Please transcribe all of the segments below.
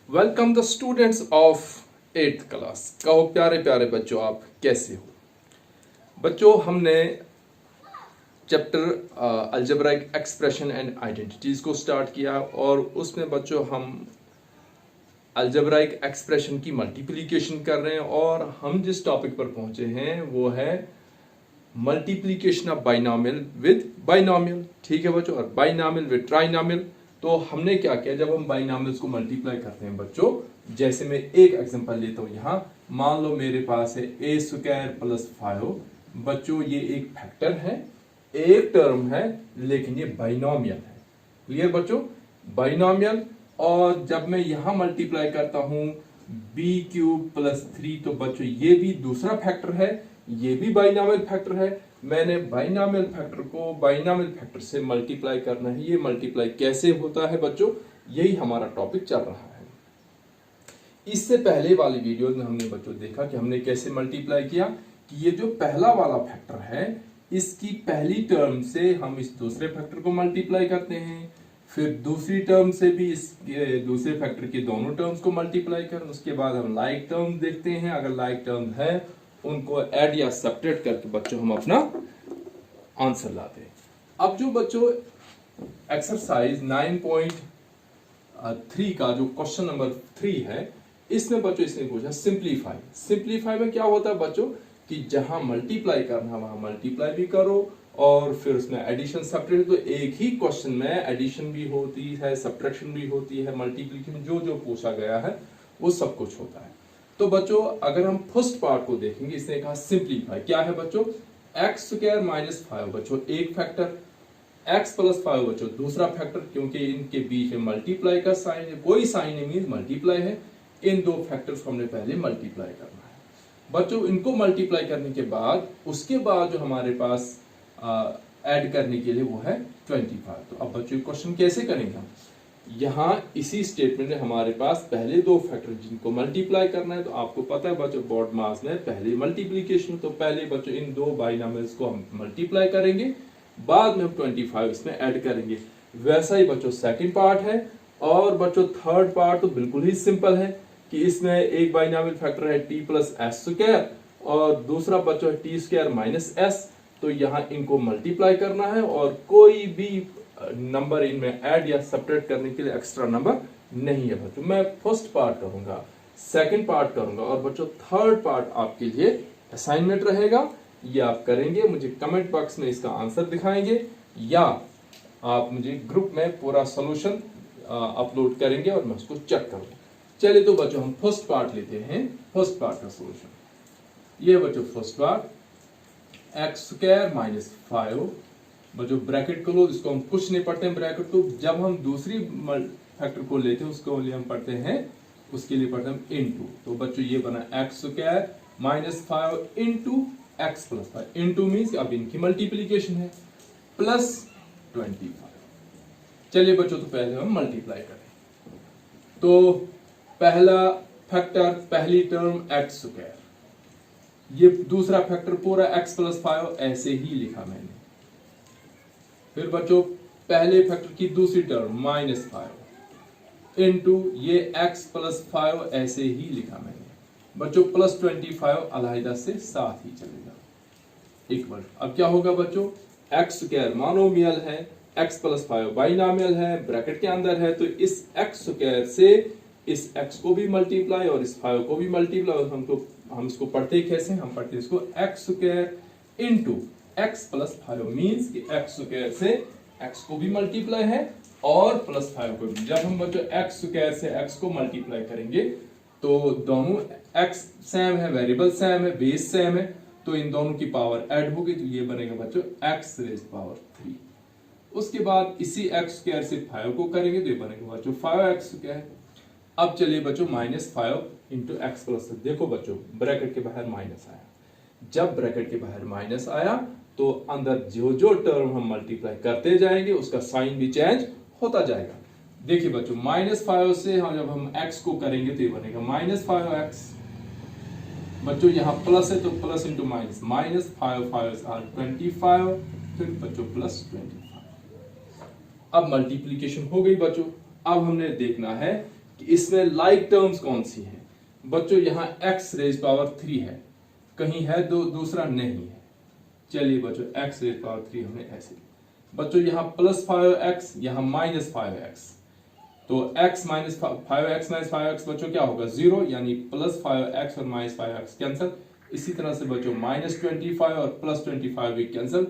Welcome the students of 8th class. कहो प्यारे प्यारे बच्चों, आप कैसे हो? बच्चों, हमने chapter algebraic expression and identities को स्टार्ट किया और उसमें बच्चों हम अलजेब्राइक एक्सप्रेशन की मल्टीप्लिकेशन कर रहे हैं और हम जिस टॉपिक पर पहुंचे हैं वो है multiplication of binomial with binomial. ठीक है बच्चों, और बाइनॉमियल विद ट्राइनॉमियल। तो हमने क्या किया, जब हम बाइनॉमियल्स को मल्टीप्लाई करते हैं बच्चों, जैसे मैं एक एग्जांपल लेता हूं यहाँ, मान लो मेरे पास है a स्क्वायर प्लस 5। बच्चों ये एक फैक्टर है, एक टर्म है, लेकिन ये बाइनॉमियल है। क्लियर बच्चों? बाइनॉमियल। और जब मैं यहां मल्टीप्लाई करता हूं b क्यूब प्लस 3, तो बच्चों ये भी दूसरा फैक्टर है, ये भी बाइनॉमियल फैक्टर है। मैंने बाइनॉमियल फैक्टर को बाइनॉमियल फैक्टर से मल्टीप्लाई करना है। ये मल्टीप्लाई कैसे होता है बच्चों, यही हमारा टॉपिक चल रहा है। इससे पहले वाली वीडियो में हमने बच्चों देखा कि हमने कैसे मल्टीप्लाई किया, कि ये जो पहला वाला फैक्टर है इसकी पहली टर्म से हम इस दूसरे फैक्टर को मल्टीप्लाई करते हैं, फिर दूसरी टर्म से भी इस दूसरे फैक्टर की दोनों टर्म्स को मल्टीप्लाई करें। उसके बाद हम लाइक टर्म देखते हैं, अगर लाइक टर्म है उनको ऐड या सब्ट्रैक्ट करके बच्चों हम अपना आंसर लाते हैं। अब जो बच्चों एक्सरसाइज 9.3 का जो क्वेश्चन नंबर 3 है, इसमें बच्चों इसने पूछा सिंप्लीफाई। सिंप्लीफाई में क्या होता है बच्चों, कि जहां मल्टीप्लाई करना वहां मल्टीप्लाई भी करो और फिर उसमें एडिशन सब्ट्रैक्शन। तो एक ही क्वेश्चन में एडिशन भी होती है, सब्ट्रैक्शन भी होती है, मल्टीप्लिकेशन, जो पूछा गया है वो सब कुछ होता है। तो बच्चों अगर हम फर्स्ट पार्ट को देखेंगे, इसने कहा सिंप्लीफाई। क्या है बच्चों? एक्स स्क्वायर माइनस 5 बच्चों एक फैक्टर, एक्स प्लस 5 बच्चों दूसरा फैक्टर, क्योंकि इनके बीच में मल्टीप्लाई का साइन है, कोई साइन नहीं मीन मल्टीप्लाई है। इन दो फैक्टर्स को हमने पहले मल्टीप्लाई करना है बच्चों। इनको मल्टीप्लाई करने के बाद उसके बाद जो हमारे पास ऐड करने के लिए वो है 25। तो अब बच्चों क्वेश्चन कैसे करेंगे हम? यहाँ इसी स्टेटमेंट में हमारे पास पहले दो फैक्टर जिनको मल्टीप्लाई करना है। तो आपको पता है बच्चों बोर्ड मास में पहले मल्टीप्लिकेशन, तो पहले बच्चों इन दो बाइनॉमियल्स को हम मल्टीप्लाई करेंगे, बाद में हम 25 इसमें ऐड करेंगे। वैसा ही बच्चों सेकंड पार्ट है। और बच्चों थर्ड पार्ट तो बिल्कुल ही सिंपल है, कि इसमें एक बाइनॉमियल फैक्टर है t प्लस एस स्क्वायर और दूसरा बच्चों है टी स्क्वायर माइनस एस। तो यहाँ इनको मल्टीप्लाई करना है और कोई भी नंबर इनमें ऐड या सब्ट्रैक्ट करने के लिए एक्स्ट्रा नंबर नहीं है बच्चों। मैं फर्स्ट पार्ट करूंगा, सेकंड पार्ट करूंगा और बच्चों थर्ड पार्ट आपके लिए असाइनमेंट रहेगा। ये आप करेंगे, मुझे कमेंट बॉक्स में इसका आंसर दिखाएंगे या आप मुझे ग्रुप में पूरा सॉल्यूशन अपलोड करेंगे और मैं उसको चेक करूंगा। चलिए तो बच्चों हम फर्स्ट पार्ट लेते हैं, फर्स्ट पार्ट का सॉल्यूशन। ये बच्चों first part, x square minus 5 बच्चों ब्रैकेट को लो, इसको हम कुछ नहीं पढ़ते हैं ब्रैकेट को। जब हम दूसरी फैक्टर को लेते हैं उसको लिए हम पढ़ते हैं, उसके लिए पढ़ते हैं इनटू। तो बच्चों ये बना x square minus 5 into x plus 5। Into means अब इनकी मल्टीप्लीकेशन है, प्लस 25। चलिए बच्चों तो पहले हम मल्टीप्लाई करें। तो पहला फैक्टर, पहली टर्म एक्स स्क्वायर, ये दूसरा फैक्टर पूरा एक्स प्लस 5 ऐसे ही लिखा मैंने। फिर बच्चों पहले फैक्टर की दूसरी टर्म माइनस 5 इंटू ये x प्लस 5 ऐसे ही लिखा मैंने बच्चों, प्लस 25 अलहदा से साथ ही चलेगा इक्वल। अब क्या होगा बच्चों, एक्स स्क्वायर मोनोमियल है, x प्लस 5 बाइनॉमियल है, ब्रैकेट के अंदर है। तो इस x स्क्वायर से इस x को भी मल्टीप्लाई और इस 5 को भी मल्टीप्लाई। और हम इसको पढ़ते कैसे, हम पढ़ते इसको x square into x plus 5 means कि x स्क्वायर से x को भी मल्टीप्लाई है और प्लस 5 को भी। जब हम बच्चों x स्क्वायर से x को मल्टीप्लाई करेंगे तो दोनों x सेम है, वेरिएबल सेम है, बेस सेम है, तो इन दोनों की पावर ऐड होगी। तो ये बनेगा बच्चों x रेज पावर 3। उसके बाद इसी x स्क्वायर से 5 को करेंगे तो ये बनेगा बच्चों 5x स्क्वायर। अब चलिए बच्चों माइनस 5 इंटू एक्स प्लस। देखो बच्चों ब्रैकेट के बाहर माइनस आया, जब ब्रैकेट के बाहर माइनस आया तो अंदर जो जो टर्म हम मल्टीप्लाई करते जाएंगे उसका साइन भी चेंज होता जाएगा। देखिए बच्चों माइनस 5 से हम जब हम x को करेंगे तो ये बनेगा माइनस 5x। बच्चों यहाँ प्लस है तो प्लस इंटू माइनस, माइनस 5 25, फिर बच्चों प्लस 25। अब मल्टीप्लीकेशन हो गई बच्चों। अब हमने देखना है कि इसमें लाइक टर्म्स कौन सी हैं। बच्चों यहाँ x रेज पावर 3 है, कहीं है दूसरा नहीं है। चलिए बच्चों x रेज पावर 3 हमने ऐसे, बच्चों यहाँ प्लस 5x, यहाँ माइनस 5x, तो x minus 5x minus 5x बच्चों क्या होगा 0, यानी प्लस 5x और माइनस 5x कैंसिल। इसी तरह से बच्चों माइनस 25 और प्लस 25 भी कैंसिल।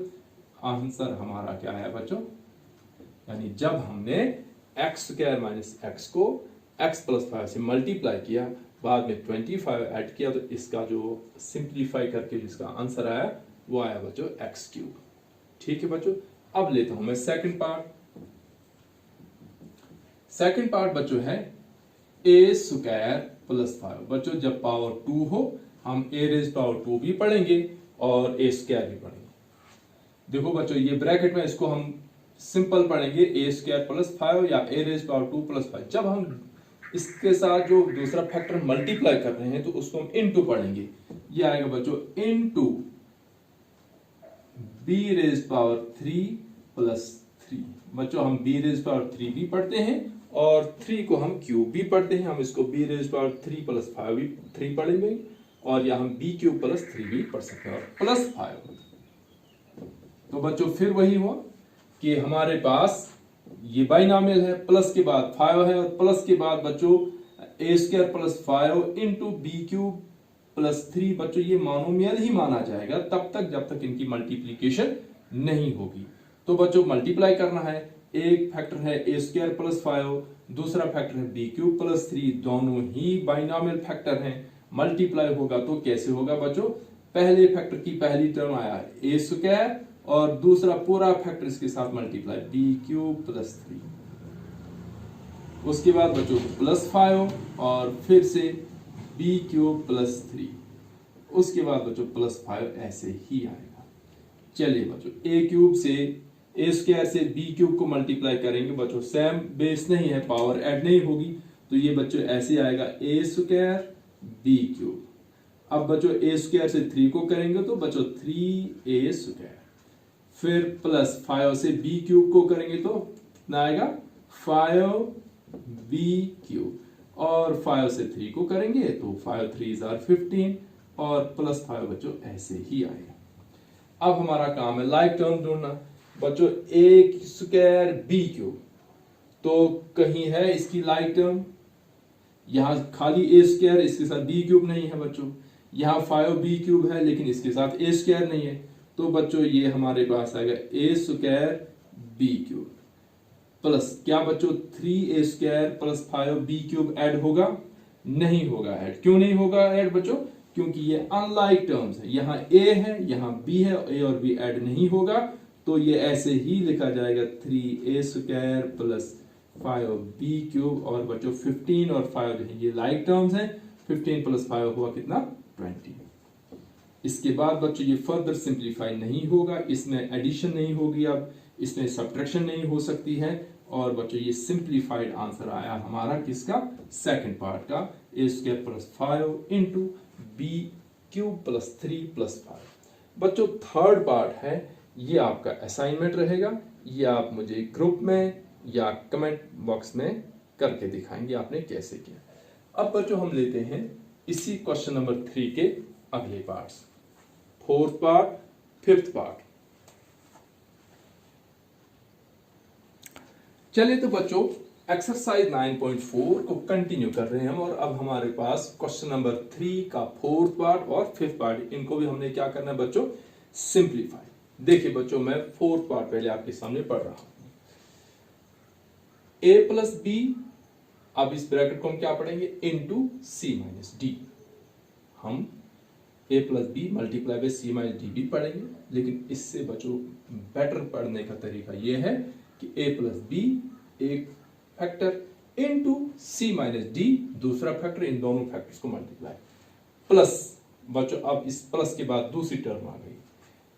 आंसर हमारा क्या है बच्चों, यानी जब हमने एक्स स्क्वायर माइनस एक्स को x प्लस 5 से मल्टीप्लाई किया, बाद में 25 ऐड किया, तो इसका जो सिंप्लीफाई करके जिसका आंसर आया वो आया बच्चों एक्स क्यूब। ठीक है बच्चों, अब लेता हूं मैं सेकंड पार्ट। सेकंड पार्ट बच्चों है ए स्क्वायर प्लस 5। बच्चों जब पावर 2 हो हम ए रेज पावर 2 भी पढ़ेंगे और ए स्क्वायर भी पढ़ेंगे। देखो बच्चों ये ब्रैकेट में इसको हम सिंपल पढ़ेंगे ए स्क्वायर प्लस 5 या ए रेज पावर 2 प्लस 5। जब हम इसके साथ जो दूसरा फैक्टर मल्टीप्लाई कर रहे हैं तो उसको हम इनटू पढ़ेंगे। ये आएगा बच्चों into B raise power 3 plus 3। बच्चों हम बी रेज पावर 3 भी पढ़ते हैं और 3 को हम क्यूब भी पढ़ते हैं। हम इसको बी रेज पावर 3 प्लस 5 भी 3 पढ़ेंगे और या हम बी क्यूब प्लस 3 भी पढ़ सकते हैं और प्लस 5। तो बच्चों फिर वही हुआ कि हमारे पास ये बाइनॉमियल है, प्लस के बाद 5 है और प्लस के बाद बच्चों A square plus 5 into B cube plus 3। बच्चों ये मोनोमियल ही माना जाएगा तब तक जब तक इनकी मल्टीप्लीकेशन नहीं होगी। तो बच्चों मल्टीप्लाई करना है, एक फैक्टर है ए स्क्वायर प्लस 5, दूसरा फैक्टर है बी क्यूब प्लस 3, दोनों ही बाइनॉमियल फैक्टर हैं। मल्टीप्लाई होगा तो कैसे होगा बच्चों, पहले फैक्टर की पहली टर्म आया ए स्क्वायर और दूसरा पूरा फैक्टर इसके साथ मल्टीप्लाई बी क्यूब प्लस 3, उसके बाद बच्चों प्लस 5 और फिर से बी क्यूब प्लस 3, उसके बाद बच्चों प्लस 5 ऐसे ही आएगा। चलिए बच्चों ए क्यूब से ए स्क्वायर से बी क्यूब को मल्टीप्लाई करेंगे। बच्चों सेम बेस नहीं है, पावर ऐड नहीं होगी, तो ये बच्चों ऐसे आएगा ए स्क्वायर बी क्यूब। अब बच्चों ए स्क्वायर से 3 को करेंगे तो बच्चों 3a स्क्वायर, फिर प्लस 5 से बी क्यूब को करेंगे तो कितना आएगा 5b क्यूब, और 5 से 3 को करेंगे तो 5 3 are 15 और प्लस 5 बच्चों ऐसे ही आएगा। अब हमारा काम है लाइक टर्म ढूंढना। बच्चों ए स्क्वायर बी क्यूब, तो कहीं है इसकी लाइक टर्म, यहां खाली ए स्क्वायर, इसके साथ बी क्यूब नहीं है बच्चों। यहाँ 5b क्यूब है लेकिन इसके साथ ए स्क्वायर नहीं है, तो बच्चों ये हमारे पास आएगा ए स्क्वायर बी क्यूब प्लस क्या बच्चों 3a square plus 5b cube add होगा, नहीं होगा ऐड। क्यों नहीं होगा ऐड बच्चों, क्योंकि ये अनलाइक टर्म्स है, यहाँ a है यहाँ b है, a और b ऐड नहीं होगा, तो ये ऐसे ही लिखा जाएगा 3a square plus 5b cube, और बच्चों 15 और 5 जो है ये लाइक टर्म्स हैं, 15 प्लस 5 हुआ कितना 20। इसके बाद बच्चों ये फर्दर सिंप्लीफाई नहीं होगा, इसमें एडिशन नहीं होगी, अब इसमें सब्ट्रैक्शन नहीं हो सकती है, और बच्चों ये सिंप्लीफाइड आंसर आया हमारा किसका, सेकंड पार्ट का, A square plus 5 into B cube plus 3 plus 5। बच्चों थर्ड पार्ट है, ये आपका असाइनमेंट रहेगा, ये आप मुझे ग्रुप में या कमेंट बॉक्स में करके दिखाएंगे आपने कैसे किया। अब बच्चों हम लेते हैं इसी क्वेश्चन नंबर 3 के अगले parts, fourth part, fifth part. चलिए तो बच्चों एक्सरसाइज 9.4 को कंटिन्यू कर रहे हैं हम, और अब हमारे पास क्वेश्चन नंबर 3 का फोर्थ पार्ट और फिफ्थ पार्ट, इनको भी हमने क्या करना है बच्चों, सिंप्लीफाई। देखिए बच्चों मैं फोर्थ पार्ट पहले आपके सामने पढ़ रहा हूं। a प्लस बी, अब इस ब्रैकेट को हम क्या पढ़ेंगे, इनटू सी माइनस डी। हम a plus B multiply by C minus D भी पढ़ेंगे, लेकिन इससे बच्चों बेटर पढ़ने का तरीका यह है कि a प्लस बी एक factor into C minus D दूसरा फैक्टर, इन दोनों फैक्टर्स को मल्टीप्लाई प्लस। बच्चों अब इस प्लस के बाद दूसरी टर्म आ गई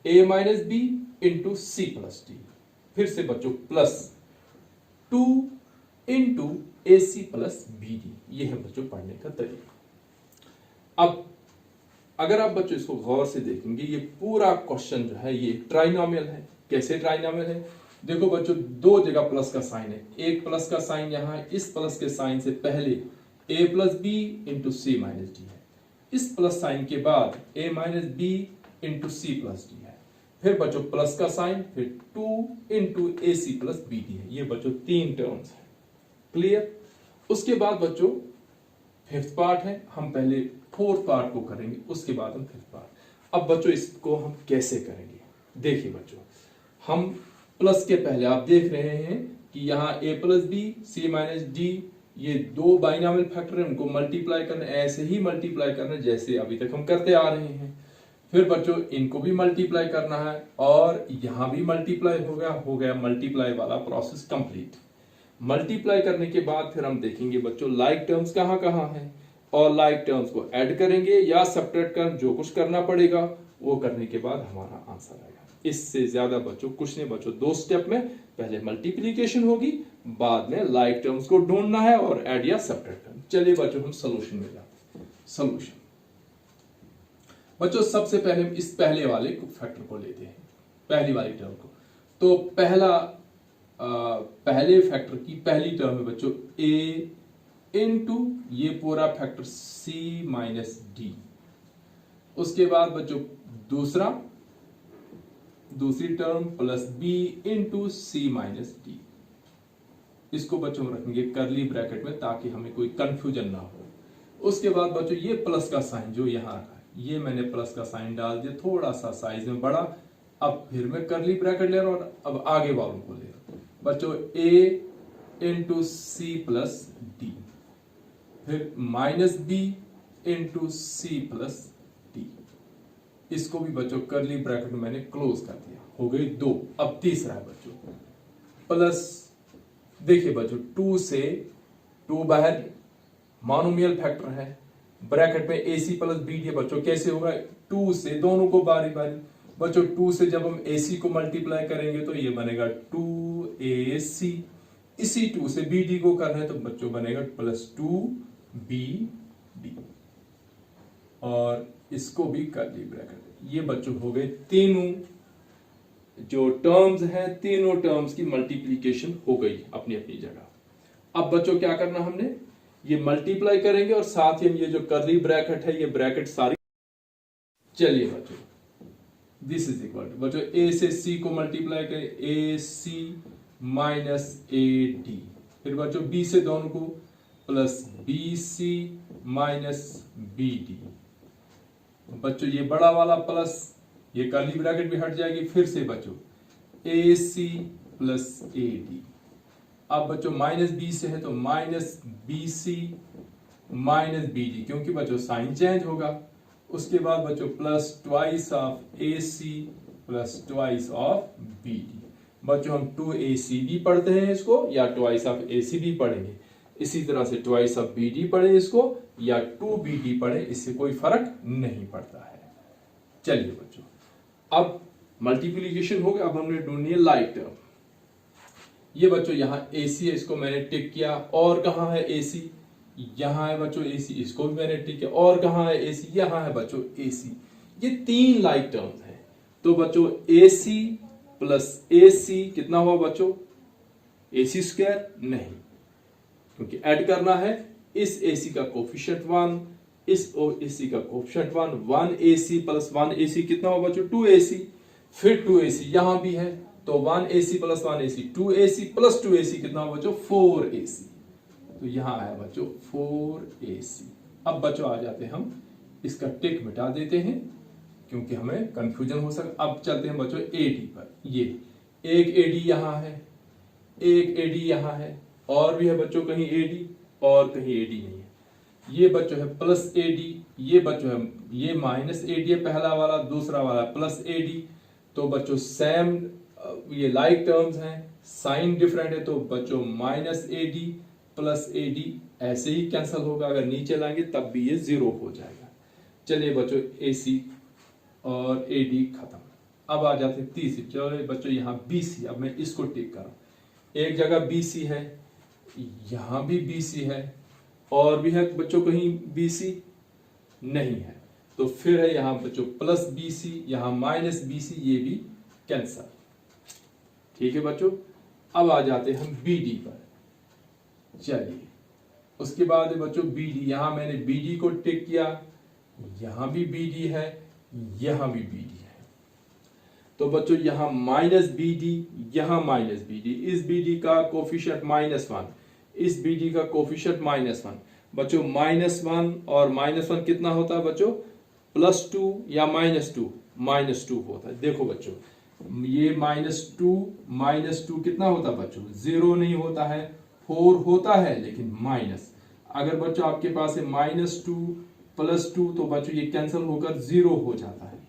a minus B into C plus D, फिर से बच्चों plus 2 into A C plus B D. ये है बच्चों पढ़ने का तरीका। अब अगर आप बच्चों इसको गौर से देखेंगे, ये पूरा क्वेश्चन जो है ये ट्राइनोमियल है। कैसे ट्राइनोमियल है, देखो बच्चों, दो जगह प्लस का साइन है, एक प्लस का साइन यहाँ है, इस प्लस के साइन से पहले a plus B into C minus D है, इस प्लस साइन के बाद a minus B into C plus D है, फिर बच्चों प्लस का साइन, फिर 2 into A C plus B D है। ये बच्चों तीन टर्म्स है, क्लियर। उसके बाद बच्चों फिफ्थ पार्ट है, हम पहले फोर्थ पार्ट को करेंगे, उसके बाद हम फिफ्थ पार्ट। अब बच्चों इसको हम कैसे करेंगे, देखिए बच्चों, हम प्लस के पहले आप देख रहे हैं कि यहाँ a plus B C minus D, ये दो बाइनॉमियल फैक्टर है, उनको मल्टीप्लाई करना, ऐसे ही मल्टीप्लाई करना जैसे अभी तक हम करते आ रहे हैं। फिर बच्चों इनको भी मल्टीप्लाई करना है और यहां भी मल्टीप्लाई हो गया मल्टीप्लाई वाला प्रोसेस कंप्लीट। मल्टीप्लाई करने के बाद फिर हम देखेंगे बच्चों लाइक टर्म्स कहाँ कहाँ हैं, और लाइक टर्म्स को ऐड करेंगे या सब्ट्रैक्ट कर, जो कुछ करना पड़ेगा वो करने के बाद हमारा आंसर आएगा। इससे ज्यादा बच्चों कुछ नहीं बच्चों, दो स्टेप में पहले मल्टीप्लीकेशन होगी, बाद में लाइक टर्म्स को ढूंढना है और ऐड या सब्ट्रैक्ट करना। चलिए बच्चों हम सोल्यूशन में जाते हैं। सोल्यूशन बच्चों, सबसे पहले हम इस पहले वाले फैक्टर को लेते हैं, पहली वाली टर्म को। तो पहले फैक्टर की पहली टर्म है बच्चों a इंटू ये पूरा फैक्टर c माइनस डी। उसके बाद बच्चों दूसरी term plus b into C minus D. इसको बच्चों हम रखेंगे करली ब्रैकेट में ताकि हमें कोई कंफ्यूजन ना हो। उसके बाद बच्चों ये प्लस का साइन जो यहां रखा है, ये मैंने प्लस का साइन डाल दिया, थोड़ा सा साइज में बड़ा। अब फिर मैं करली ब्रैकेट ले रहा हूं और अब आगे वालों को ले रहा हूं बच्चों, a into C plus D, फिर minus B into C plus D. इसको भी बच्चों करली ब्रैकेट में मैंने क्लोज कर दिया, हो गई दो। अब तीसरा है बच्चों प्लस, देखिए बच्चों 2 से 2 बाहर मोनोमियल फैक्टर है, ब्रैकेट में AC प्लस बी डी। बच्चों कैसे होगा, 2 से दोनों को बारी बारी बच्चों, 2 से जब हम AC को मल्टीप्लाई करेंगे तो ये बनेगा 2AC, इसी 2 से BD को करना है तो बच्चों बनेगा प्लस 2BD, और इसको भी करली ब्रैकेट। ये बच्चों हो गए तीनों जो टर्म्स हैं, तीनों टर्म्स की मल्टीप्लीकेशन हो गई अपनी अपनी जगह। अब बच्चों क्या करना, हमने ये मल्टीप्लाई करेंगे और साथ ही हम ये जो करली ब्रैकेट है, ये ब्रैकेट सारी, चलिए बच्चों दिस इज इक्वल टू बच्चों a से c को मल्टीप्लाई करें, AC माइनस AD, फिर बच्चों b से दोनों को प्लस BC माइनस BD। बच्चों ये बड़ा वाला प्लस, ये करली ब्रैकेट भी हट जाएगी, फिर से बच्चों AC प्लस AD। अब बच्चों माइनस बी से है तो माइनस BC माइनस BD, क्योंकि बच्चों साइन चेंज होगा। उसके बाद बच्चों plus twice of AC plus twice of BD। बच्चों हम 2AC भी पढ़ते हैं इसको, या ट्वाइस ऑफ AC भी पढ़ेंगे, इसी तरह से ट्वाइस ऑफ BD पढ़े इसको या 2BD पढ़े, इससे कोई फर्क नहीं पड़ता है। चलिए बच्चों अब मल्टीप्लीकेशन हो गया, अब हमने ढूंढनी है लाइक टर्म। ये बच्चों यहाँ AC है, इसको मैंने टिक किया, और कहाँ है AC, यहाँ है बच्चों AC, इसको भी मैंने टिक किया, और कहाँ है AC, यहाँ है बच्चों AC। ये तीन लाइक टर्म्स हैं, तो बच्चों AC प्लस AC कितना हुआ बच्चों, AC स्क्वायर नहीं, क्योंकि ऐड करना है। इस AC का कोफिशिएंट 1, इस AC का कोफिशिएंट 1, 1AC प्लस 1AC कितना हुआ बच्चों 2AC, फिर 2AC यहां भी है तो 1AC plus 1AC 2AC plus 2AC कितना हुआ बच्चों 4AC, तो यहां आया बच्चों 4AC। अब बच्चों आ जाते हैं, हम इसका टिक मिटा देते हैं क्योंकि हमें कंफ्यूजन हो सकता। अब चलते हैं बच्चों AD पर, ये एक AD यहां है, एक AD यहां है, और भी है बच्चों कहीं AD और कहीं AD नहीं है। ये बच्चों है प्लस AD, ये बच्चों है ये माइनस AD है, पहला वाला, दूसरा वाला प्लस AD। तो बच्चों सेम ये लाइक टर्म्स हैं, साइन डिफरेंट है, तो बच्चों माइनस AD प्लस AD ऐसे ही कैंसिल होगा, अगर नीचे लाएंगे तब भी ये 0 हो जाएगा। चलिए बच्चों AC और AD खत्म। अब आ जाते हैं तीसरी, चलो बच्चों यहाँ BC, अब मैं इसको टिक कर रहा हूं, एक जगह BC है, यहां भी BC है, और भी है बच्चों कहीं BC नहीं है, तो फिर है यहां बच्चों प्लस BC, यहां माइनस BC, ये भी कैंसल। ठीक है बच्चों, अब आ जाते हैं हम BD पर। चलिए, उसके बाद है बच्चों BD, यहां मैंने BD को टिक किया, यहां भी BD है, यहां भी BD है। तो बच्चों यहां -BD, यहां -BD, इस BD का कोफिशिएंट -1, इस BD का कोफिशिएंट -1। बच्चों -1 और -1 कितना होता है बच्चों? +2 या -2? -2 होता है। देखो बच्चों, ये -2 कितना होता है बच्चों? 0 नहीं होता है, 4 होता है, लेकिन माइनस। अगर बच्चों आपके पास है -2 +2, तो बच्चों ये कैंसिल होकर 0 हो जाता है।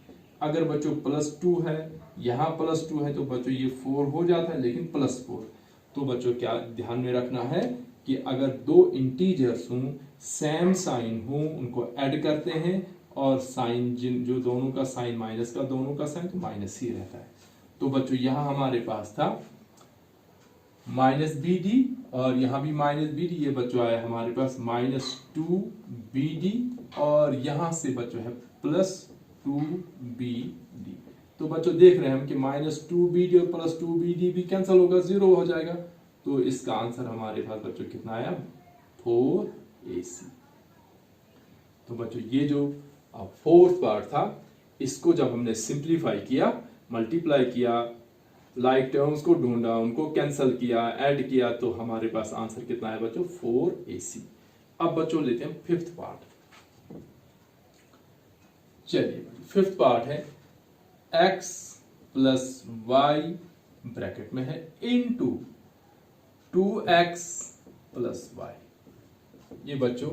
अगर बच्चों +2 है, यहां +2 है, तो बच्चों ये 4 हो जाता है, लेकिन +4। तो बच्चों क्या ध्यान में रखना है कि अगर दो इंटीजर्स हों, सेम साइन हो, उनको ऐड करते हैं और साइन जो दोनों का साइन माइनस का दोनों का साइन तो माइनस ही रहता है। तो बच्चों यहां हमारे पास था -BD और यहां भी -BD, ये बच्चों आया हमारे पास -2BD और यहां से बच्चों है +2BD। तो बच्चों देख रहे हैं हम कि -2BD और +2BD भी कैंसिल होगा, 0 हो जाएगा। तो इसका आंसर हमारे पास बच्चों कितना आया? 4AC। तो बच्चों ये जो फोर्थ पार्ट था, इसको जब हमने सिंप्लीफाई किया, मल्टीप्लाई किया, लाइक टर्म्स को ढूंढा, उनको कैंसिल किया, ऐड किया, तो हमारे पास आंसर कितना है बच्चों? 4AC। अब बच्चों लेते हैं फिफ्थ पार्ट। चलिए, फिफ्थ पार्ट है x + y ब्रैकेट में है इनटू 2x + y। ये बच्चों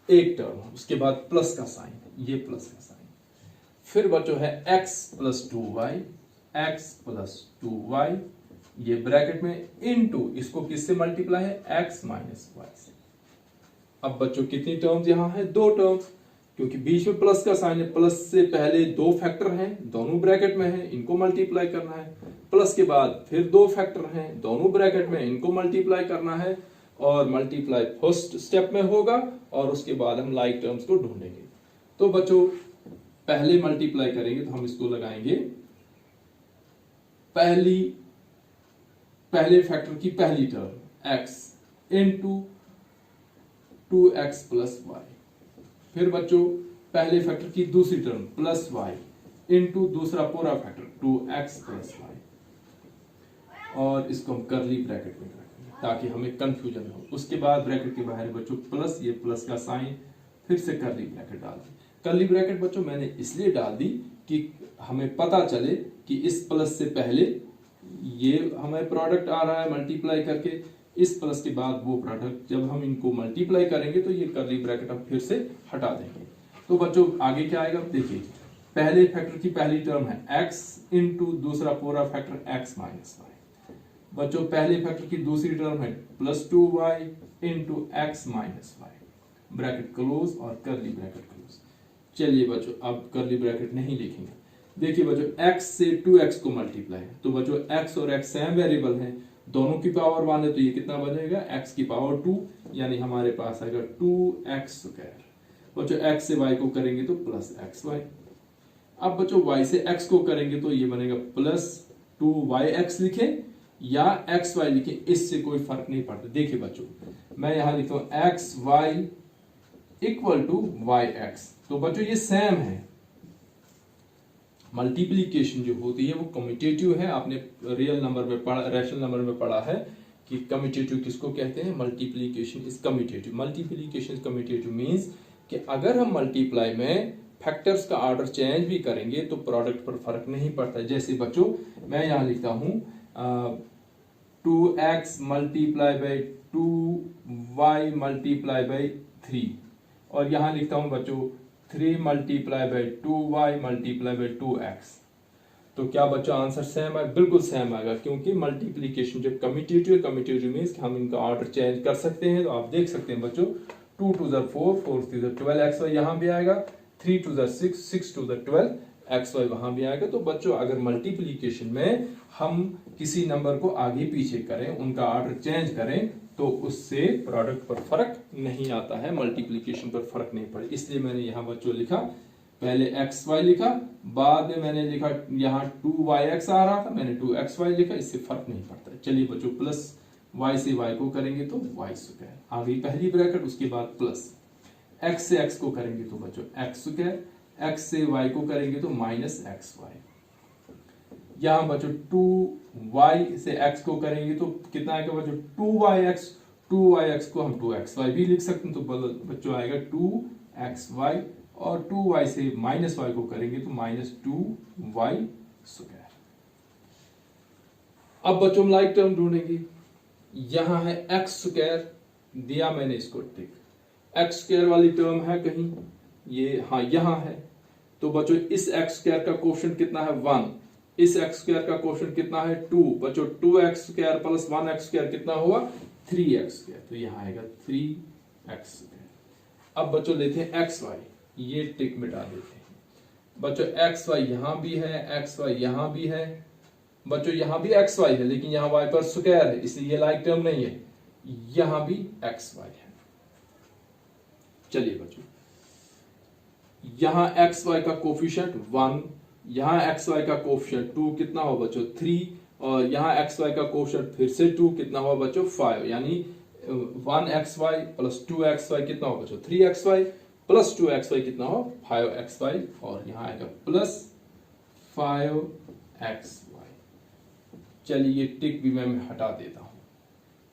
एक टर्म, उसके बाद प्लस का साइन, ये प्लस का साइन। फिर बच्चों है x + 2y, x + 2y, ये ब्रैकेट में इनटू, इसको किससे मल्टीप्लाई है? x - y से। अब बच्चों कितनी टर्म्स यहां है? 2 टर्म्स, क्योंकि बीच में प्लस का साइन है। प्लस से पहले 2 फैक्टर हैं, दोनों ब्रैकेट में हैं, इनको मल्टीप्लाई करना है। प्लस के बाद फिर 2 फैक्टर हैं, दोनों ब्रैकेट में, इनको मल्टीप्लाई करना है। और मल्टीप्लाई फर्स्ट स्टेप में होगा और उसके बाद हम लाइक टर्म्स को ढूंढेंगे। तो बच्चों पहले मल्टीप्लाई करेंगे तो हम इसको लगाएंगे पहले फैक्टर की पहली term x into 2x + y। फिर बच्चों पहले फैक्टर की दूसरी टर्म +y इनटू दूसरा पूरा फैक्टर 2x + y। और इसको हम करली ब्रैकेट में रखेंगे ताकि हमें कंफ्यूजन हो। उसके बाद ब्रैकेट के बाहर बच्चों प्लस, ये प्लस का साइन, फिर से करली ब्रैकेट डाल दी। करली ब्रैकेट बच्चों मैंने इसलिए डाल दी कि हमें पता चले कि इस प्लस से पहले ये हमें प्रोडक्ट आ रहा है मल्टीप्लाई करके, इस प्लस के बाद वो प्रोडक्ट, जब हम इनको मल्टीप्लाई करेंगे तो ये करली ब्रैकेट हम फिर से हटा देंगे। तो बच्चों आगे क्या आएगा देखिए, पहले फैक्टर की पहली टर्म है x इनटू दूसरा पूरा फैक्टर x - y। बच्चों पहले फैक्टर की दूसरी टर्म है +2y into x - y। Bracket close और करली ब्रैकेट क्लोज। चलिए बच्चों अब करली ब्रैकेट नहीं लिखेंगे। देखिए बच्चों x से 2x को मल्टीप्लाई है, तो बच्चों x और x सेम वेरिएबल हैं, दोनों की पावर 1 है, तो ये कितना बनेगा? x की पावर 2, यानी हमारे पास आएगा 2x²। बच्चों x से y को करेंगे तो +xy। अब बच्चों y से x को करेंगे तो ये बनेगा +2yx लिखे या xy लिखे, इससे कोई फर्क नहीं पड़ता। देखिए बच्चों मैं यहां लिखता हूं xy = yx, तो बच्चों ये सेम है। मल्टीप्लीकेशन जो होती है वो कम्यूटेटिव है। आपने रियल नंबर में पढ़ा, रैशनल नंबर में पढ़ा है कि कम्यूटेटिव किसको कहते हैं? Multiplication is commutative. Multiplication is commutative means कि अगर हम मल्टीप्लाई में फैक्टर्स का ऑर्डर चेंज भी करेंगे तो प्रोडक्ट पर फर्क नहीं पड़ता। जैसे बच्चों मैं यहां लिखता हूं 2x × 2y × 3, और यहां लिखता हूं बच्चों 3 × 2y × 2x। तो क्या बच्चों आंसर सेम है? बिल्कुल सेम आएगा, क्योंकि मल्टीप्लीकेशन जब कम्यूटेटिव मींस कि हम इनका ऑर्डर चेंज कर सकते हैं। तो आप देख सकते हैं बच्चों 2 × 4 4 × 12xy यहां भी आएगा, 3 × 6 6 × 12xy वहां भी आएगा। तो बच्चों अगर मल्टीप्लीकेशन में हम किसी नंबर को आगे पीछे करें, उनका ऑर्डर चेंज करें, तो उससे प्रोडक्ट पर फर्क नहीं आता है, मल्टीप्लीकेशन पर फर्क नहीं पड़े। इसलिए मैंने यहां बच्चों लिखा पहले एक्स वाई लिखा, बाद में मैंने लिखा यहाँ 2yx आ रहा था, मैंने 2xy लिखा, इससे फर्क नहीं पड़ता। चलिए बच्चों, प्लस y से y को करेंगे तो y स्क्वायर, आ गई पहली ब्रैकेट, उसके बाद प्लस x से x को करेंगे तो बच्चों x स्क्वायर, x से y को करेंगे तो माइनस xy। यहां बच्चों 2y से x को करेंगे तो कितना आएगा बच्चों 2yx, 2yx को हम 2xy भी लिख सकते हैं, तो बच्चों आएगा 2xy, और 2y से माइनस y को करेंगे तो माइनस 2y स्क्वायर। अब बच्चों हम लाइक टर्म ढूंढेंगे। यहां है x स्क्वायर, दिया मैंने इसको टिक, x स्क्वायर वाली टर्म है कहीं, ये हाँ यहां है, तो बच्चों इस x स्क्वायर का कोफिशिएंट कितना है 1, इस x स्क्वायर का कोफिशिएंट कितना है 2, बच्चों 2x square plus 1x square कितना हुआ 3x स्क्वायर, तो यहां आएगा 3x स्क्वायर। अब बच्चों लेते हैं xy, ये टिक मिटा देते हैं। बच्चों xy यहां भी है, xy यहां भी है, बच्चों यहां भी xy है, लेकिन यहां y पर स्क्वायर है, इसलिए ये लाइक टर्म नहीं है, यहां भी xy है। चलिए बच्चों, यहां xy का कोफिशिएंट 1, यहां xy का कोफिशिएंट 2, कितना हो बच्चों 3, और यहां xy का कोफिशिएंट फिर से 2, कितना हुआ बच्चों 5, यानी 1xy प्लस 2xy कितना हो बच्चों 3xy, प्लस 2xy कितना हो 5xy, और यहां आएगा प्लस 5xy। चलिए ये टिक भी मैं हटा देता हूं।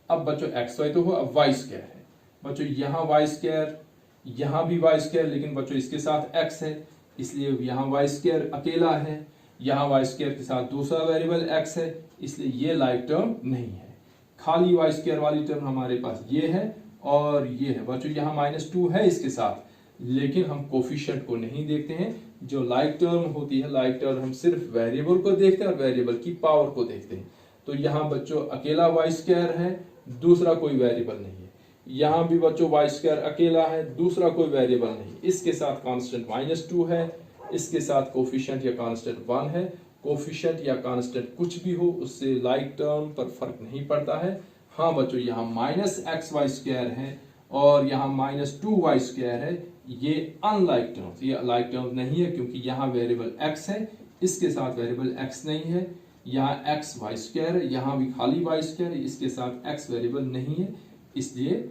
अब बच्चों xy तो हुआ, अब y स्क्वायर है। बच्चों यहां y स्क्वायर, यहां भी y स्क्वायर, लेकिन बच्चों इसके साथ x है, इसलिए यहां y स्क्वायर अकेला है, यहां y स्क्वायर के साथ दूसरा वेरिएबल x है, इसलिए ये लाइक टर्म नहीं है। खाली y स्क्वायर वाली टर्म हमारे पास ये है और ये है। बच्चों यहां -2 है इसके साथ, लेकिन हम कोफिशिएंट को नहीं देखते हैं। जो लाइक टर्म होती है, लाइक टर्म हम सिर्फ वेरिएबल को देखते हैं और वेरिएबल की पावर को देखते हैं। तो यहां बच्चों अकेला y स्क्वायर है, दूसरा कोई वेरिएबल नहीं है। यहां भी बच्चों y स्क्वायर अकेला है, दूसरा कोई वेरिएबल नहीं। इसके साथ कांस्टेंट -2 है, इसके साथ कोफिशिएंट या कांस्टेंट 1 है। कोफिशिएंट या कांस्टेंट कुछ भी हो, उससे लाइक टर्म पर फर्क नहीं पड़ता है। हाँ बच्चों, यहाँ -xy स्क्वायर है और यहाँ -2y स्क्वायर है, ये अनलाइक टर्म्स, ये लाइक टर्म नहीं है, क्योंकि यहाँ वेरिएबल x है, इसके साथ वेरिएबल x नहीं है। यहाँ x y स्क्वायर है, यहाँ भी खाली y स्क्वायर है, इसके साथ x वेरिएबल नहीं है, इसलिए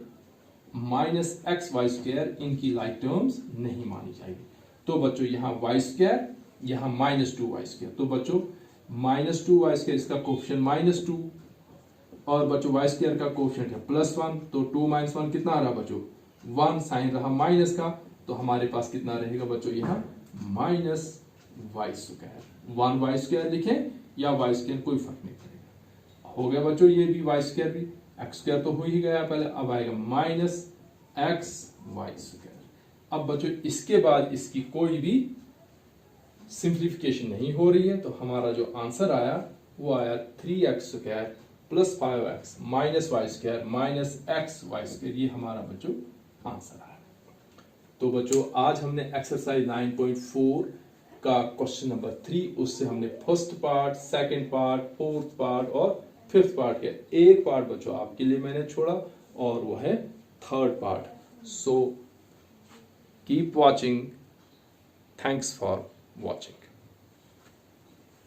-xy स्क्वायर इनकी लाइक टर्म्स नहीं मानी जाएगी। तो बच्चों यहाँ y स्क्वायर, यहाँ -2y स्क्वायर, तो बच्चों -2y स्क्वायर इसका कोफिशिएंट -2, और बच्चों y स्क्वायर का कोफिशिएंट है +1, तो 2 - 1 कितना रहा बच्चों 1, साइन रहा माइनस का, तो हमारे पास कितना रहेगा बच्चों यहाँ -y स्क्वायर। 1y स्क्वायर लिखें या y स्क्वायर, कोई फर्क नहीं पड़ेगा। हो गया बच्चों ये भी, y स्क्वायर भी, x स्क्वायर तो हो ही गया पहले, अब आएगा -xy स्क्वायर। अब बच्चों इसके बाद इसकी कोई भी सिंप्लीफिकेशन नहीं हो रही है, तो हमारा जो आंसर आया वो आया 3x square plus 5x minus y square minus xy square, ये हमारा बच्चों आंसर आया। तो बच्चों आज हमने एक्सरसाइज 9.4 का क्वेश्चन नंबर 3, उससे हमने first part, second part, fourth part और फिफ्थ पार्ट किया। एक पार्ट बच्चों आपके लिए मैंने छोड़ा और वो है third part. So keep watching, thanks for watching।